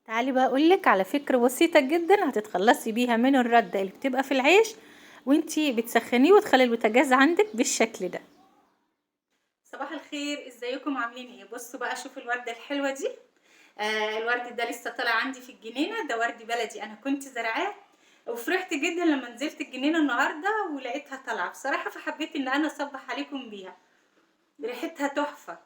تعالي بقى اقولك على فكرة بسيطة جدا هتتخلصي بيها من الردة اللي بتبقى في العيش وانتي بتسخنيه وتخلي البوتاجاز عندك بالشكل ده. صباح الخير، ازيكم عاملين ايه؟ بصوا بقى شوفوا الوردة الحلوة دي. الورد ده لسه طالع عندي في الجنينة، ده ورد بلدي انا كنت زرعاه وفرحت جدا لما نزلت الجنينة النهاردة ولقيتها طالعة بصراحة، فحبيت ان انا اصبح عليكم بيها، ريحتها تحفة.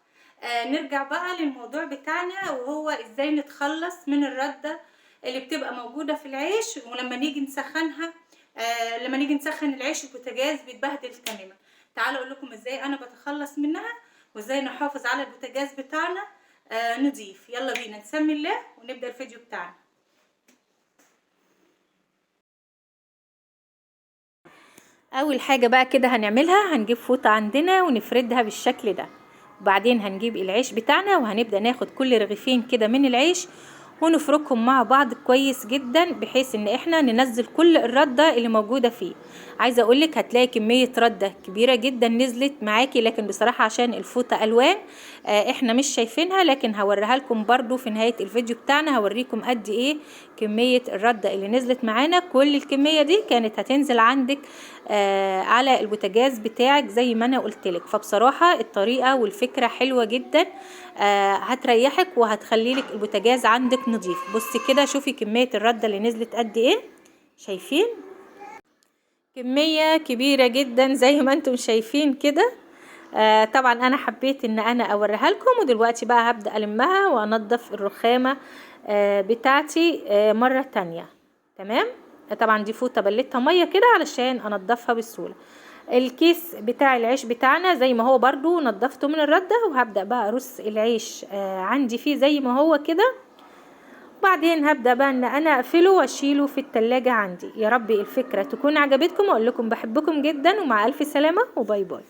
نرجع بقى للموضوع بتاعنا وهو ازاي نتخلص من الردة اللي بتبقى موجودة في العيش ولما نيجي نسخنها. لما نيجي نسخن العيش البوتاجاز بيتبهدل تماما. تعالوا اقول لكم ازاي انا بتخلص منها وازاي نحافظ على البوتاجاز بتاعنا نضيف. يلا بينا نسمي الله ونبدأ الفيديو بتاعنا. اول حاجة بقى كده هنعملها، هنجيب فوطة عندنا ونفردها بالشكل ده، وبعدين هنجيب العيش بتاعنا وهنبدأ ناخد كل رغيفين كده من العيش ونفركهم مع بعض كويس جدا بحيث ان احنا ننزل كل الردة اللي موجودة فيه. عايزة اقولك هتلاقي كمية ردة كبيرة جدا نزلت معاكي، لكن بصراحة عشان الفوطة الوان احنا مش شايفينها، لكن هوريها لكم برضو في نهاية الفيديو بتاعنا، هوريكم قد ايه كمية الردة اللي نزلت معانا. كل الكمية دي كانت هتنزل عندك على البوتاجاز بتاعك زي ما انا قلتلك. فبصراحة الطريقة والفكرة حلوة جدا، هتريحك وهتخليلك البوتاجاز عندك نظيف. بصي كده شوفي كمية الردة اللي نزلت قد ايه، شايفين؟ كمية كبيرة جدا زي ما انتم شايفين كده. طبعا انا حبيت ان انا اوريها لكم، ودلوقتي بقى هبدأ المها وانضف الرخامة بتاعتي مرة تانية. تمام. طبعا دي فوطة بلتها مية كده علشان انضفها بسهولة. الكيس بتاع العيش بتاعنا زي ما هو برضو نضفته من الردة، وهبدأ بقى ارص العيش عندي فيه زي ما هو كده. وبعدين هبدأ بقى ان انا اقفله واشيله في التلاجة عندي. يا رب الفكرة تكون عجبتكم، واقول لكم بحبكم جدا ومع الف سلامة وباي باي.